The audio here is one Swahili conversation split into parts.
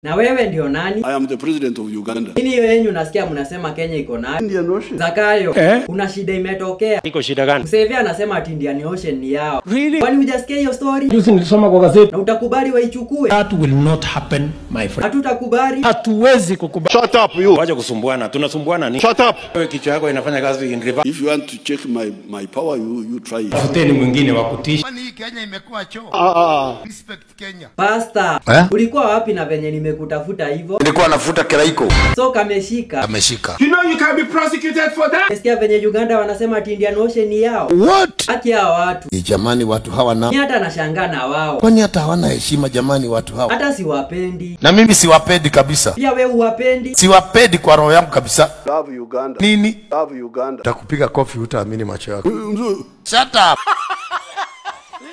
Na wewe ndio nani? I am the president of Uganda. Nini hiyo yenyu nasikia mnasema Kenya iko nayo? Indian Ocean. Zakayo, kuna shida imetokea. Iko shida gani? Museveni anasema ati Indian Ocean ni yao. Really? Kwani hujasikia hiyo story? Juzi nilisoma kwa gazeti. Na utakubali waichukue? That will not happen, my friend. Hatutakubali. Hatuwezi kukubali. Shut up you. Wacha kusumbuana. Tunasumbuana nini? Shut up. Wewe kichwa yako inafanya kazi in reverse. If you want to check my power, you try it. Tafuteni mwingine wa kutisha. Kwani hii Kenya imekuwa choo? Respect Kenya. Pastor, ulikuwa wapi na venye nimekutafuta hivyo? Nilikuwa nafuta kiraiko. So kameshika. Ameshika. You know you can be prosecuted for that. Nasikia venye Uganda wanasema ati Indian Ocean ni yao. What? Haki hao watu. Ni jamani watu hawa na. Ni hata nashangaa na wao. Kwani hata hawana heshima jamani watu hawa. Hata siwapendi. Na mimi siwapendi kabisa. Pia wewe uwapendi. Siwapendi kwa roho yangu kabisa. Love Uganda. Nini? Love Uganda. Takupiga kofi utaamini macho yako. Shut up.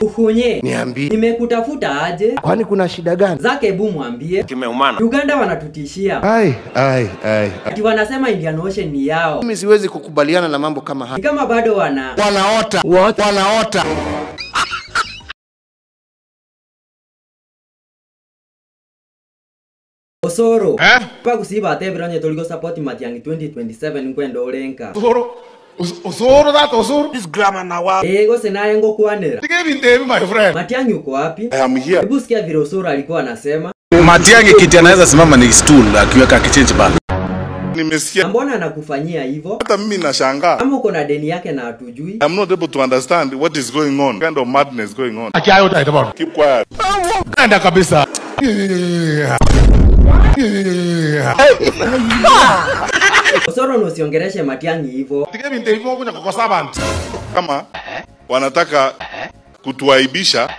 Uhunye. Niambie. Nimekutafuta aje? Kwani kuna shida gani? Zake hebu mwambie. Kimeumana. Uganda wanatutishia. Ai. Ati wanasema Indian Ocean ni yao. Mimi siwezi kukubaliana na mambo kama haya. Ni kama bado Wanaota. What? Wanaota. Osoro. Pa kusiba atebiranye toliko support Matiang'i 2027 nkwenda olenka. Osoro that Osoro. This grammar now. Go senaye ngo kwanera. Give my friend. Matiang'i uko wapi? I am here. Hebu sikia vile Osoro alikuwa anasema. Matiang'i kiti anaweza simama ni stool akiweka kichenji bana. Nimesikia. Mbona anakufanyia hivyo? Hata mimi nashangaa. Kama uko na deni yake na hatujui. I'm not able to understand what is going on. What kind of madness going on. Acha hayo taita. Keep quiet. Kanda kabisa. Osoro usiongereshe Matiang'i hivyo. Give me hivyo kuja kwa servant. Kama wanataka kutuaibisha,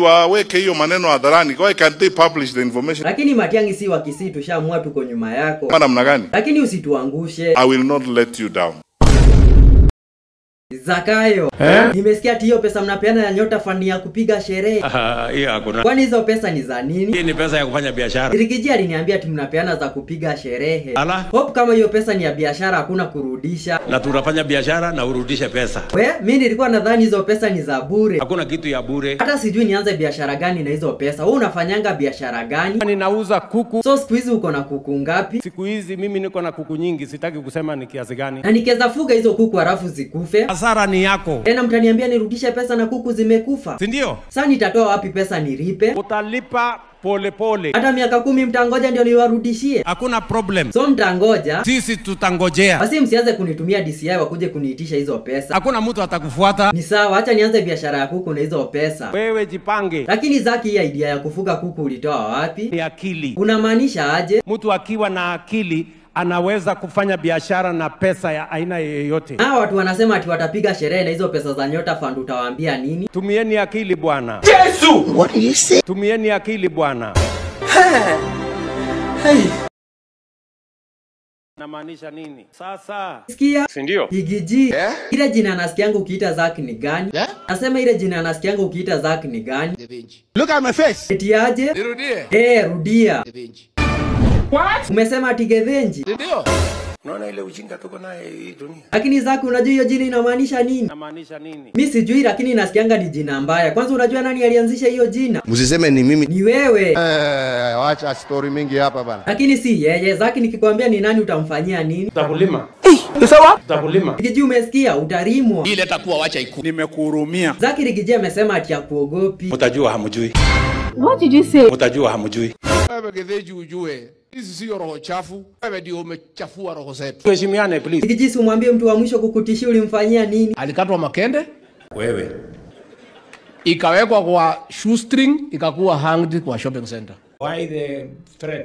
waweke hiyo maneno hadharani. Why can't they publish the information? Lakini Matiang'i si wakisi tushaamua tuko nyuma yako. Namna gani? Lakini usituangushe. I will not let you down. Zakayo, nimesikia ati hiyo pesa mnapeana ya Nyota Fund ya kupiga sherehe. Hiyo hakuna. Kwani hizo pesa ni za nini? Hii ni pesa ya kufanya biashara. Irikiji aliniambia ati mnapeana za kupiga sherehe. Ala. Hope kama hiyo pesa ni ya biashara hakuna kurudisha. Na tunafanya biashara na urudishe pesa. Mimi nilikuwa nadhani hizo pesa ni za bure. Hakuna kitu ya bure. Hata sijui nianze biashara gani na hizo pesa. Wewe unafanyanga biashara gani? Ninauza kuku. So siku hizi uko na kuku ngapi? Siku hizi mimi niko na kuku nyingi, sitaki kusema ni kiasi gani. Na nikeza fuga hizo kuku halafu zikufe. Hasara ni yako. Tena mtaniambia nirudishe pesa na kuku zimekufa. Si ndio? Sasa nitatoa wapi pesa nilipe? Utalipa pole pole. Hata miaka 10 mtangoja ndio niwarudishie. Hakuna problem. So mtangoja. Sisi tutangojea. Basi msianze kunitumia DCI wakuje kuniitisha hizo pesa. Hakuna mtu atakufuata. Ni sawa, acha nianze biashara ya kuku na hizo pesa. Wewe jipange. Lakini Zaki, hii idea ya kufuga kuku ulitoa wapi? Ni akili. Unamaanisha aje? Mtu akiwa na akili anaweza kufanya biashara na pesa ya aina yoyote. Hao watu wanasema ati watapiga sherehe na hizo pesa za Nyota Fund, utawaambia nini? Tumieni akili bwana. Yesu. What do you say? Tumieni akili bwana. Namaanisha nini? Sasa. Sikia? Si ndio? Higiji. Ile jina nasikianga ukiita Zaki ni gani? Nasema ile jina nasikianga ukiita Zaki ni gani? Look at my face. Eti aje? Nirudie. Rudia. What? Umesema ati Gevenji? Ndio. Unaona ile ujinga tuko naye hii dunia. Lakini Zaki, unajua hiyo jina inamaanisha nini? Namaanisha nini? Mimi sijui, lakini nasikianga ni jina mbaya. Kwanza unajua nani alianzisha hiyo jina? Msiseme ni mimi. Ni wewe. Wacha story mingi hapa bana. Lakini si yeye. Zaki, nikikwambia ni nani utamfanyia nini? Utakulima. Ni sawa? Utakulima. Rigiji, umesikia? Utarimwa. Ile takuwa wacha iku. Nimekuhurumia. Zaki, Rigiji amesema ati hakuogopi. Utajua hamjui. What did you say? Utajua hamjui. Wewe Gedeji ujue. Hizi sio roho chafu. Wewe ndio umechafua roho zetu. Tuheshimiane please. Rigiji, si umwambie mtu wa mwisho kukutishia ulimfanyia nini? Alikatwa makende, Wewe. ikawekwa kwa shoestring, ikakuwa hanged kwa shopping center. Why the threat?